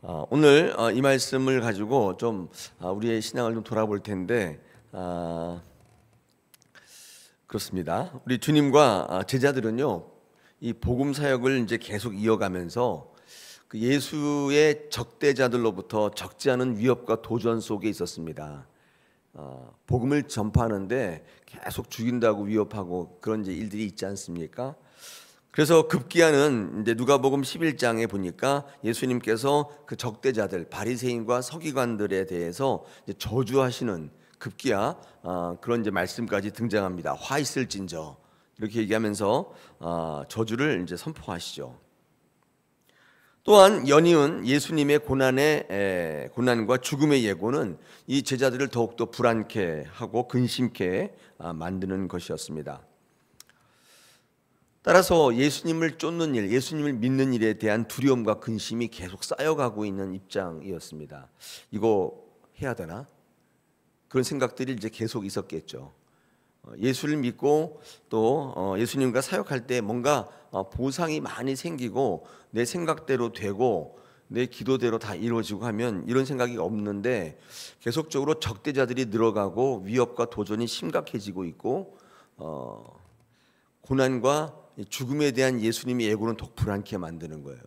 오늘 이 말씀을 가지고 좀 우리의 신앙을 좀 돌아볼 텐데 그렇습니다. 우리 주님과 제자들은요, 이 복음 사역을 이제 계속 이어가면서 그 예수의 적대자들로부터 적지 않은 위협과 도전 속에 있었습니다. 복음을 전파하는데 계속 죽인다고 위협하고 그런 이제 일들이 있지 않습니까? 그래서 급기야는 이제 누가복음 11장에 보니까 예수님께서 그 적대자들 바리새인과 서기관들에 대해서 이제 저주하시는 급기야 그런 이제 말씀까지 등장합니다. 화 있을진저 이렇게 얘기하면서 저주를 이제 선포하시죠. 또한 연이은 예수님의 고난과 죽음의 예고는 이 제자들을 더욱더 불안케 하고 근심케 만드는 것이었습니다. 따라서 예수님을 쫓는 일, 예수님을 믿는 일에 대한 두려움과 근심이 계속 쌓여가고 있는 입장이었습니다. 이거 해야 되나? 그런 생각들이 이제 계속 있었겠죠. 예수를 믿고 또 예수님과 사역할 때 뭔가 보상이 많이 생기고 내 생각대로 되고 내 기도대로 다 이루어지고 하면 이런 생각이 없는데 계속적으로 적대자들이 늘어가고 위협과 도전이 심각해지고 있고 고난과 죽음에 대한 예수님의 예고는 더욱 불안케 만드는 거예요.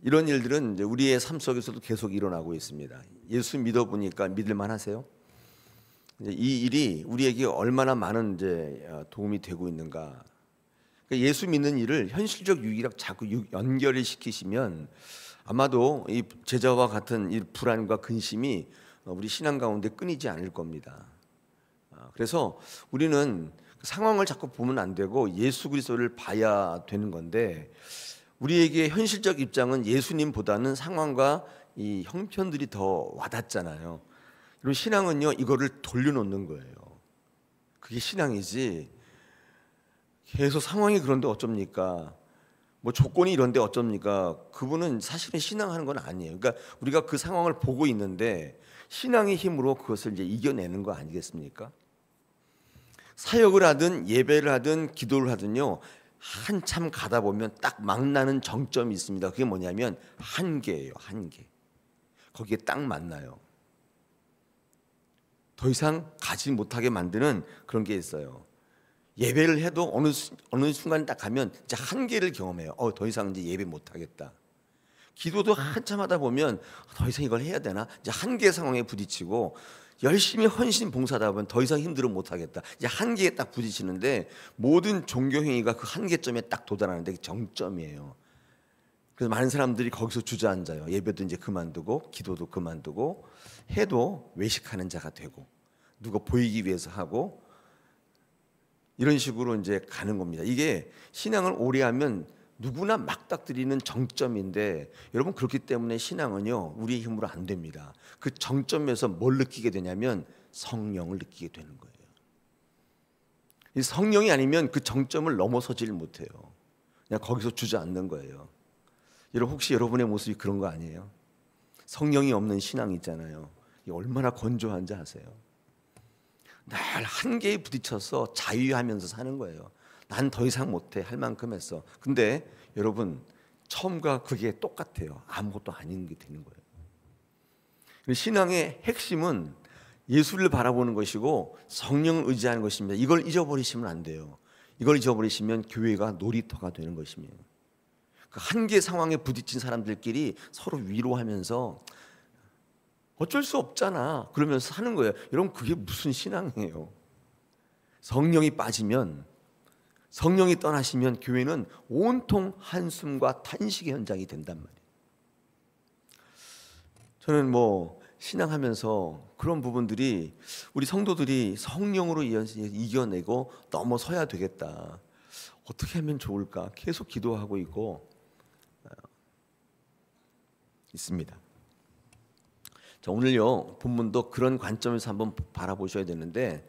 이런 일들은 이제 우리의 삶 속에서도 계속 일어나고 있습니다. 예수 믿어보니까 믿을만 하세요? 이 일이 우리에게 얼마나 많은 이제 도움이 되고 있는가? 예수 믿는 일을 현실적 유익이랑 자꾸 연결을 시키시면 아마도 이 제자와 같은 이 불안과 근심이 우리 신앙 가운데 끊이지 않을 겁니다. 그래서 우리는 상황을 자꾸 보면 안 되고 예수 그리스도를 봐야 되는 건데 우리에게 현실적 입장은 예수님보다는 상황과 이 형편들이 더 와닿잖아요. 그리고 신앙은요, 이거를 돌려놓는 거예요. 그게 신앙이지. 계속 상황이 그런데 어쩝니까? 뭐 조건이 이런데 어쩝니까? 그분은 사실은 신앙하는 건 아니에요. 그러니까 우리가 그 상황을 보고 있는데 신앙의 힘으로 그것을 이제 이겨내는 거 아니겠습니까? 사역을 하든 예배를 하든 기도를 하든요, 한참 가다 보면 딱 만나는 정점이 있습니다. 그게 뭐냐면 한계예요. 한계. 거기에 딱 만나요. 더 이상 가지 못하게 만드는 그런 게 있어요. 예배를 해도 어느 순간 딱 가면 이제 한계를 경험해요. 더 이상 이제 예배 못하겠다. 기도도 한참 하다 보면 더 이상 이걸 해야 되나? 이제 한계 상황에 부딪히고 열심히 헌신 봉사하다 보면 더 이상 힘들어 못하겠다. 이제 한계에 딱 부딪히는데 모든 종교 행위가 그 한계점에 딱 도달하는데 그게 정점이에요. 그래서 많은 사람들이 거기서 주저앉아요. 예배도 이제 그만두고 기도도 그만두고 해도 외식하는 자가 되고 누가 보이기 위해서 하고 이런 식으로 이제 가는 겁니다. 이게 신앙을 오래 하면 누구나 막닥뜨리는 정점인데 여러분 그렇기 때문에 신앙은요 우리의 힘으로 안 됩니다. 그 정점에서 뭘 느끼게 되냐면 성령을 느끼게 되는 거예요. 이 성령이 아니면 그 정점을 넘어서지를 못해요. 그냥 거기서 주저앉는 거예요. 여러분 혹시 여러분의 모습이 그런 거 아니에요? 성령이 없는 신앙이 있잖아요. 이게 얼마나 건조한지 아세요? 날 한계에 부딪혀서 자유하면서 사는 거예요. 난 더 이상 못해 할 만큼 했어. 근데 여러분 처음과 그게 똑같아요. 아무것도 아닌 게 되는 거예요. 신앙의 핵심은 예수를 바라보는 것이고 성령을 의지하는 것입니다. 이걸 잊어버리시면 안 돼요. 이걸 잊어버리시면 교회가 놀이터가 되는 것입니다. 그 한계 상황에 부딪힌 사람들끼리 서로 위로하면서 어쩔 수 없잖아 그러면서 사는 거예요. 여러분 그게 무슨 신앙이에요? 성령이 빠지면 성령이 떠나시면 교회는 온통 한숨과 탄식의 현장이 된단 말이에요. 저는 뭐 신앙하면서 그런 부분들이 우리 성도들이 성령으로 이겨내고 넘어서야 되겠다. 어떻게 하면 좋을까? 계속 기도하고 있습니다. 자, 오늘요 본문도 그런 관점에서 한번 바라보셔야 되는데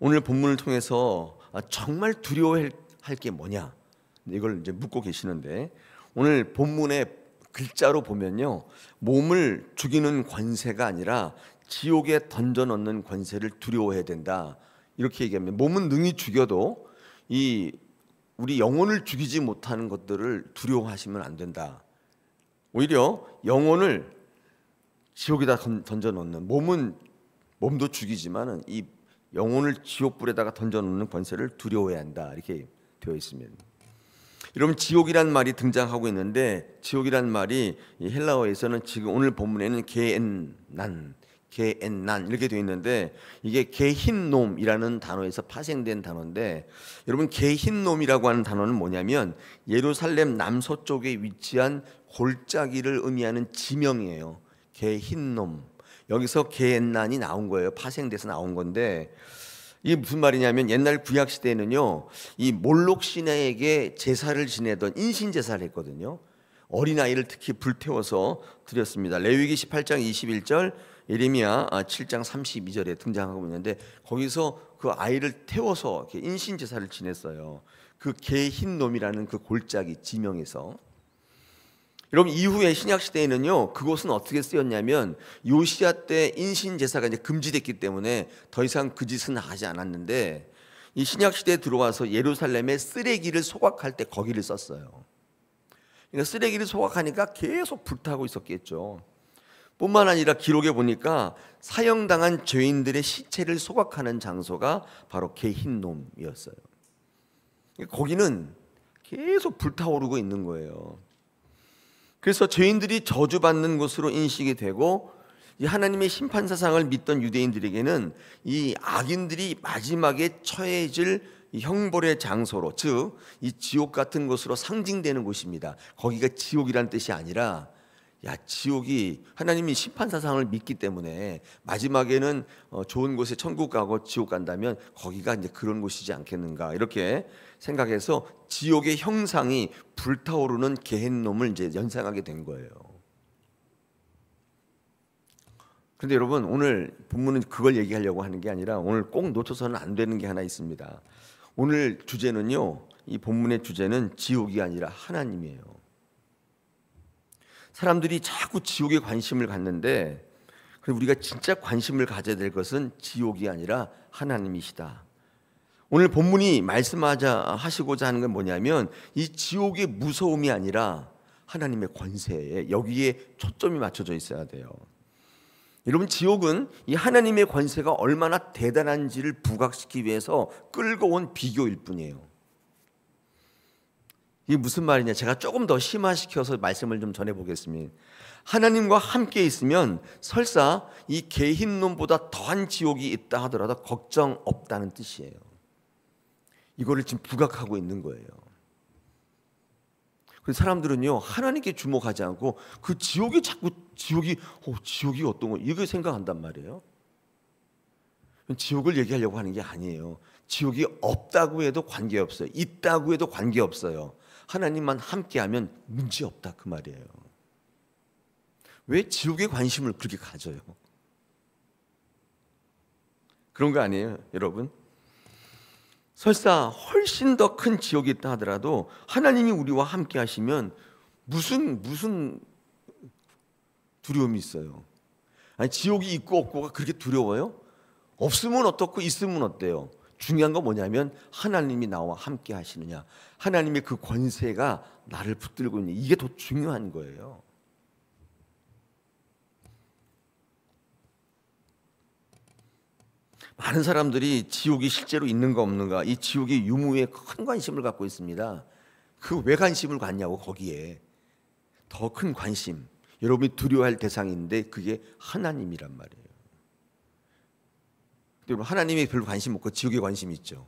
오늘 본문을 통해서 정말 두려워할 게 뭐냐 이걸 이제 묻고 계시는데 오늘 본문의 글자로 보면요 몸을 죽이는 권세가 아니라 지옥에 던져 넣는 권세를 두려워해야 된다 이렇게 얘기합니다. 몸은 능히 죽여도 이 우리 영혼을 죽이지 못하는 것들을 두려워하시면 안 된다 오히려 영혼을 지옥에다 던져 놓는, 몸도 죽이지만은 이 영혼을 지옥불에다가 던져 놓는 권세를 두려워해야 한다, 이렇게 되어 있습니다. 여러분, 지옥이란 말이 등장하고 있는데, 지옥이란 말이 이 헬라어에서는 지금 오늘 본문에는 게엔난 이렇게 되어 있는데, 이게 게힌놈이라는 단어에서 파생된 단어인데, 여러분, 게힌놈이라고 하는 단어는 뭐냐면 예루살렘 남서쪽에 위치한 골짜기를 의미하는 지명이에요. 게힌놈. 여기서 게엔난이 나온 거예요. 파생돼서 나온 건데, 이게 무슨 말이냐면 옛날 구약 시대에는요, 이 몰록 신에게 제사를 지내던 인신 제사를 했거든요. 어린아이를 특히 불태워서 드렸습니다. 레위기 18장 21절, 예레미야 7장 32절에 등장하고 있는데, 거기서 그 아이를 태워서 인신 제사를 지냈어요. 그 게힌놈이라는 그 골짜기 지명에서. 여러분, 이후에 신약 시대에는요, 그곳은 어떻게 쓰였냐면 요시야 때 인신 제사가 이제 금지됐기 때문에 더 이상 그 짓은 하지 않았는데, 이 신약 시대에 들어와서 예루살렘에 쓰레기를 소각할 때 거기를 썼어요. 그러니까 쓰레기를 소각하니까 계속 불타고 있었겠죠. 뿐만 아니라 기록에 보니까 사형당한 죄인들의 시체를 소각하는 장소가 바로 게힌놈이었어요. 거기는 계속 불타오르고 있는 거예요. 그래서 죄인들이 저주받는 곳으로 인식이 되고, 이 하나님의 심판 사상을 믿던 유대인들에게는 이 악인들이 마지막에 처해질 형벌의 장소로, 즉 이 지옥 같은 곳으로 상징되는 곳입니다. 거기가 지옥이란 뜻이 아니라, 지옥이, 하나님이 심판 사상을 믿기 때문에 마지막에는 좋은 곳에 천국 가고 지옥 간다면 거기가 이제 그런 곳이지 않겠는가, 이렇게 생각해서 지옥의 형상이 불타오르는 게헨놈을 이제 연상하게 된 거예요. 그런데 여러분, 오늘 본문은 그걸 얘기하려고 하는 게 아니라, 오늘 꼭 놓쳐서는 안 되는 게 하나 있습니다. 오늘 주제는요, 이 본문의 주제는 지옥이 아니라 하나님이에요. 사람들이 자꾸 지옥에 관심을 갖는데, 우리가 진짜 관심을 가져야 될 것은 지옥이 아니라 하나님이시다. 오늘 본문이 하시고자 하는 건 뭐냐면, 이 지옥의 무서움이 아니라 하나님의 권세에, 여기에 초점이 맞춰져 있어야 돼요. 여러분, 지옥은 이 하나님의 권세가 얼마나 대단한지를 부각시키기 위해서 끌고 온 비교일 뿐이에요. 이게 무슨 말이냐, 제가 조금 더 심화시켜서 말씀을 좀 전해보겠습니다. 하나님과 함께 있으면 설사 이 게힌놈보다 더한 지옥이 있다 하더라도 걱정 없다는 뜻이에요. 이거를 지금 부각하고 있는 거예요. 그래서 사람들은요, 하나님께 주목하지 않고 그 지옥이 자꾸 지옥이 어떤 거, 이걸 생각한단 말이에요. 지옥을 얘기하려고 하는 게 아니에요. 지옥이 없다고 해도 관계없어요. 있다고 해도 관계없어요. 하나님만 함께하면 문제없다, 그 말이에요. 왜 지옥에 관심을 그렇게 가져요? 그런 거 아니에요, 여러분? 설사 훨씬 더 큰 지옥이 있다 하더라도 하나님이 우리와 함께 하시면 무슨 두려움이 있어요? 아니, 지옥이 있고 없고가 그렇게 두려워요? 없으면 어떻고 있으면 어때요? 중요한 건 뭐냐면 하나님이 나와 함께 하시느냐, 하나님의 그 권세가 나를 붙들고 있느냐, 이게 더 중요한 거예요. 많은 사람들이 지옥이 실제로 있는가 없는가, 이 지옥의 유무에 큰 관심을 갖고 있습니다. 그 왜 관심을 갖냐고, 거기에 더 큰 관심, 여러분이 두려워할 대상인데 그게 하나님이란 말이에요. 여러분, 하나님이 별로 관심 없고 지옥에 관심 있죠.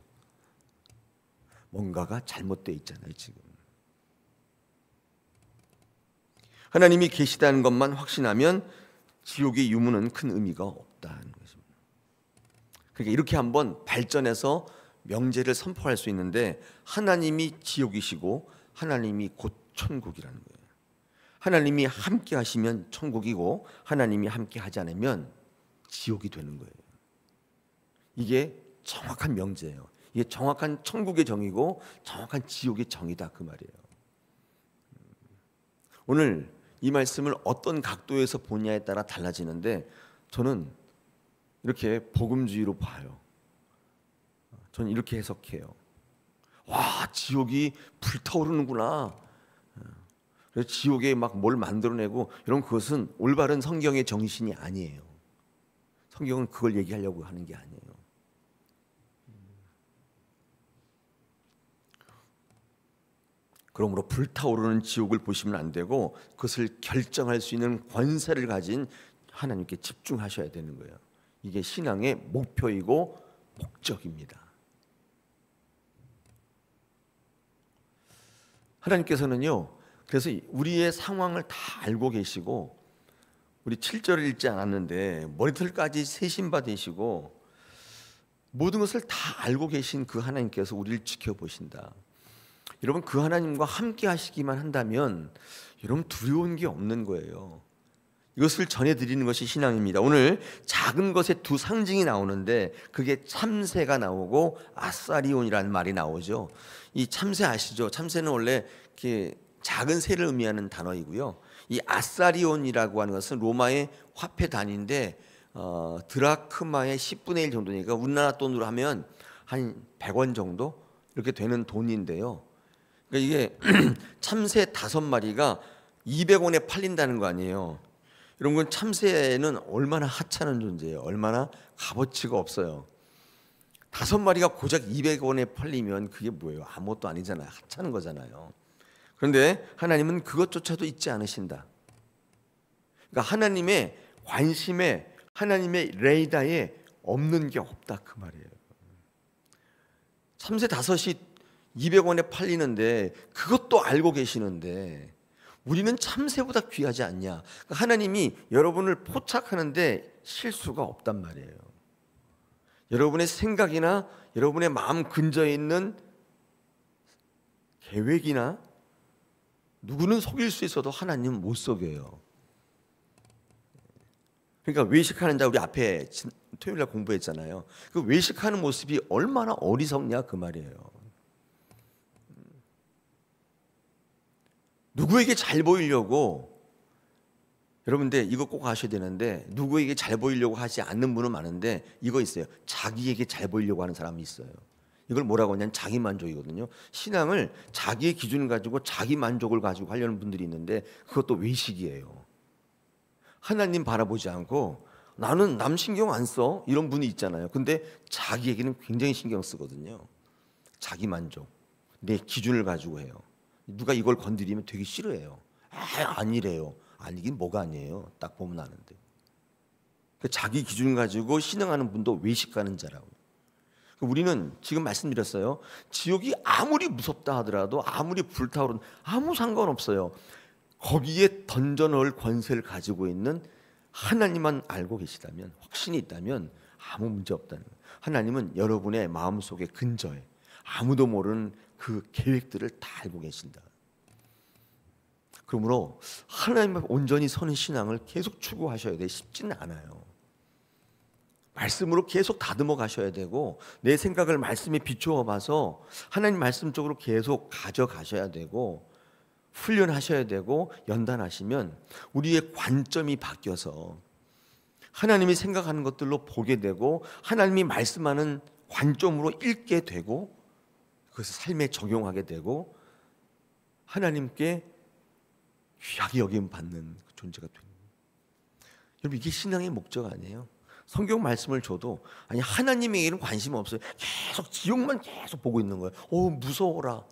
뭔가가 잘못되어 있잖아요, 지금. 하나님이 계시다는 것만 확신하면 지옥의 유무는 큰 의미가 없다는 것입니다. 그러니까 이렇게 한번 발전해서 명제를 선포할 수 있는데, 하나님이 지옥이시고 하나님이 곧 천국이라는 거예요. 하나님이 함께 하시면 천국이고, 하나님이 함께 하지 않으면 지옥이 되는 거예요. 이게 정확한 명제예요. 이게 정확한 천국의 정의고 정확한 지옥의 정의다, 그 말이에요. 오늘 이 말씀을 어떤 각도에서 보냐에 따라 달라지는데, 저는 이렇게 복음주의로 봐요. 저는 이렇게 해석해요. 와, 지옥이 불타오르는구나. 그래서 지옥에 막 뭘 만들어내고 이런 그것은 올바른 성경의 정신이 아니에요. 성경은 그걸 얘기하려고 하는 게 아니에요. 그러므로 불타오르는 지옥을 보시면 안 되고 그것을 결정할 수 있는 권세를 가진 하나님께 집중하셔야 되는 거예요. 이게 신앙의 목표이고 목적입니다. 하나님께서는요, 그래서 우리의 상황을 다 알고 계시고, 우리 7절을 읽지 않았는데 머리털까지 세신 바 되시고 모든 것을 다 알고 계신 그 하나님께서 우리를 지켜보신다. 여러분, 그 하나님과 함께 하시기만 한다면 여러분 두려운 게 없는 거예요. 이것을 전해드리는 것이 신앙입니다. 오늘 작은 것의 두 상징이 나오는데 그게 참새가 나오고 아사리온이라는 말이 나오죠. 이 참새 아시죠? 참새는 원래 이렇게 작은 새를 의미하는 단어이고요. 이 아사리온이라고 하는 것은 로마의 화폐 단위인데 드라크마의 10분의 1 정도니까 우리나라 돈으로 하면 한 100원 정도 이렇게 되는 돈인데요. 그러니까 이게 참새 5마리가 200원에 팔린다는 거 아니에요. 이런 건 참새는 얼마나 하찮은 존재예요. 얼마나 값어치가 없어요. 5마리가 고작 200원에 팔리면 그게 뭐예요? 아무것도 아니잖아요. 하찮은 거잖아요. 그런데 하나님은 그것조차도 잊지 않으신다. 그러니까 하나님의 관심에, 하나님의 레이더에 없는 게 없다 그 말이에요. 참새 5이 200원에 팔리는데 그것도 알고 계시는데 우리는 참새보다 귀하지 않냐. 그러니까 하나님이 여러분을 포착하는데 실수가 없단 말이에요. 여러분의 생각이나 여러분의 마음 근저에 있는 계획이나 누구는 속일 수 있어도 하나님은 못 속여요. 그러니까 외식하는 자 우리 앞에 토요일 날 공부했잖아요. 그 외식하는 모습이 얼마나 어리석냐 그 말이에요. 누구에게 잘 보이려고, 여러분들 이거 꼭 아셔야 되는데 누구에게 잘 보이려고 하지 않는 분은 많은데 이거 있어요. 자기에게 잘 보이려고 하는 사람이 있어요. 이걸 뭐라고 하냐면 자기 만족이거든요. 신앙을 자기의 기준을 가지고 자기 만족을 가지고 하려는 분들이 있는데 그것도 외식이에요. 하나님 바라보지 않고 나는 남 신경 안 써 이런 분이 있잖아요. 근데 자기에게는 굉장히 신경 쓰거든요. 자기 만족, 내 기준을 가지고 해요. 누가 이걸 건드리면 되게 싫어해요. 아니래요. 아니긴 뭐가 아니에요. 딱 보면 아는데. 자기 기준 가지고 신앙하는 분도 외식하는 자라고. 우리는 지금 말씀드렸어요. 지옥이 아무리 무섭다 하더라도 아무리 불타오른 아무 상관없어요. 거기에 던져 넣을 권세를 가지고 있는 하나님만 알고 계시다면, 확신이 있다면 아무 문제 없다는 거예요. 하나님은 여러분의 마음속에 근저에 아무도 모르는 그 계획들을 다 알고 계신다. 그러므로 하나님 앞에 온전히 서는 신앙을 계속 추구하셔야 돼. 쉽지는 않아요. 말씀으로 계속 다듬어 가셔야 되고 내 생각을 말씀에 비추어 봐서 하나님 말씀 쪽으로 계속 가져가셔야 되고 훈련하셔야 되고 연단하시면 우리의 관점이 바뀌어서 하나님이 생각하는 것들로 보게 되고 하나님이 말씀하는 관점으로 읽게 되고 그것을 삶에 적용하게 되고 하나님께 귀하게 여김 받는 존재가 되는 거예요. 여러분 이게 신앙의 목적 아니에요? 성경 말씀을 줘도 아니 하나님에게는 관심 없어요. 계속 지옥만 계속 보고 있는 거예요. 무서워라.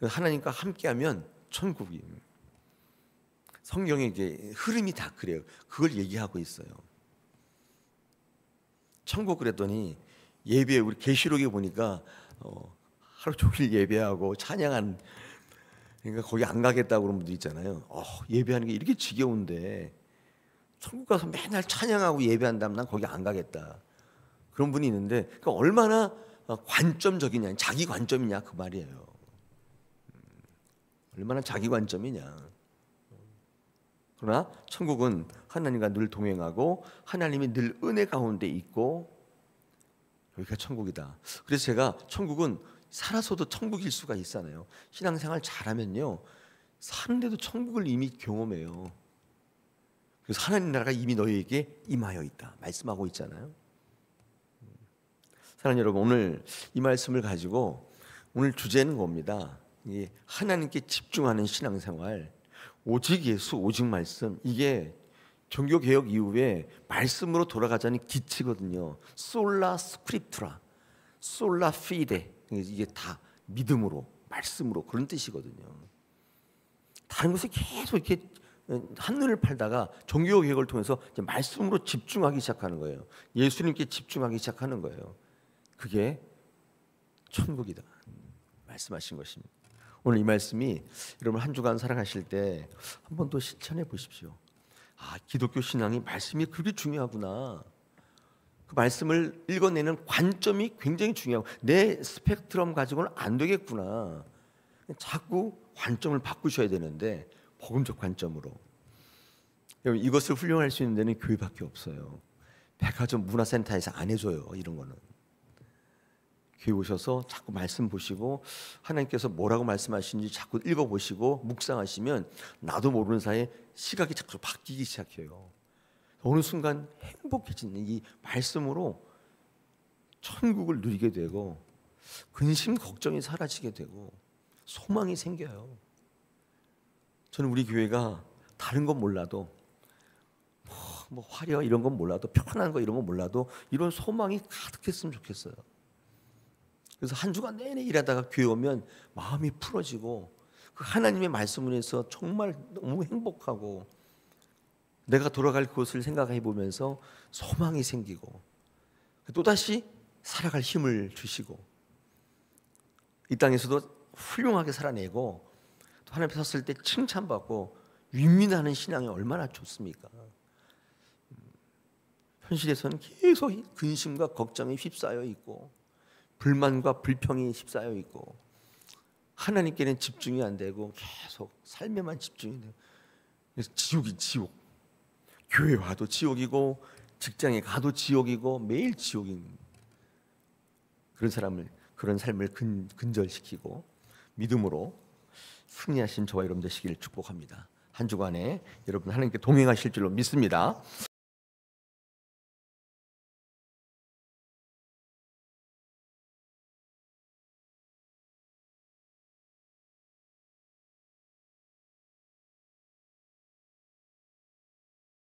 하나님과 함께하면 천국이에요. 성경의 이제 흐름이 다 그래요. 그걸 얘기하고 있어요. 천국 그랬더니 예배 우리 계시록에 보니까 하루 종일 예배하고 찬양한, 그러니까 거기 안 가겠다고 그런 분들 있잖아요. 예배하는 게 이렇게 지겨운데 천국 가서 맨날 찬양하고 예배한다면 난 거기 안 가겠다. 그런 분이 있는데 그러니까 얼마나 관점적이냐, 자기 관점이냐 그 말이에요. 얼마나 자기 관점이냐. 그러나 천국은 하나님과 늘 동행하고 하나님이 늘 은혜 가운데 있고 여기가 천국이다. 그래서 제가 천국은 살아서도 천국일 수가 있잖아요. 신앙생활 잘하면요 사는데도 천국을 이미 경험해요. 그래서 하나님 나라가 이미 너희에게 임하여 있다 말씀하고 있잖아요. 사랑하는 여러분, 오늘 이 말씀을 가지고 오늘 주제는 뭡니다. 이 하나님께 집중하는 신앙생활, 오직 예수, 오직 말씀. 이게 종교 개혁 이후에 말씀으로 돌아가자는 기치거든요. 솔라 스크립투라, 솔라 피데. 이게 다 믿음으로, 말씀으로 그런 뜻이거든요. 다른 것에 계속 이렇게 한눈을 팔다가 종교 개혁을 통해서 이제 말씀으로 집중하기 시작하는 거예요. 예수님께 집중하기 시작하는 거예요. 그게 천국이다 말씀하신 것입니다. 오늘 이 말씀이 여러분 한 주간 살아가실 때 한 번 더 실천해 보십시오. 아, 기독교 신앙이 말씀이 그렇게 중요하구나. 그 말씀을 읽어내는 관점이 굉장히 중요하고 내 스펙트럼 가지고는 안 되겠구나. 자꾸 관점을 바꾸셔야 되는데 복음적 관점으로. 여러분 이것을 훈련할 수 있는 데는 교회밖에 없어요. 백화점 문화센터에서 안 해줘요. 이런 거는. 교회 오셔서 자꾸 말씀 보시고 하나님께서 뭐라고 말씀하시는지 자꾸 읽어보시고 묵상하시면 나도 모르는 사이에 시각이 자꾸 바뀌기 시작해요. 어느 순간 행복해지는 이 말씀으로 천국을 누리게 되고 근심 걱정이 사라지게 되고 소망이 생겨요. 저는 우리 교회가 다른 건 몰라도 뭐 화려 이런 건 몰라도 편안한 거 이런 건 몰라도 이런 소망이 가득했으면 좋겠어요. 그래서 한 주간 내내 일하다가 교회 오면 마음이 풀어지고 그 하나님의 말씀을 해서 정말 너무 행복하고 내가 돌아갈 곳을 생각해 보면서 소망이 생기고 또다시 살아갈 힘을 주시고 이 땅에서도 훌륭하게 살아내고 또 하나님 앞에 섰을 때 칭찬받고 윈윈하는 신앙이 얼마나 좋습니까? 현실에서는 계속 근심과 걱정이 휩싸여 있고 불만과 불평이 휩싸여 있고 하나님께는 집중이 안 되고 계속 삶에만 집중이 돼요. 그래서 지옥이 지옥. 교회 와도 지옥이고 직장에 가도 지옥이고 매일 지옥인 그런 삶을 근절시키고 믿음으로 승리하신 저와 여러분 되시기를 축복합니다. 한 주간에 여러분 하나님께 동행하실 줄로 믿습니다.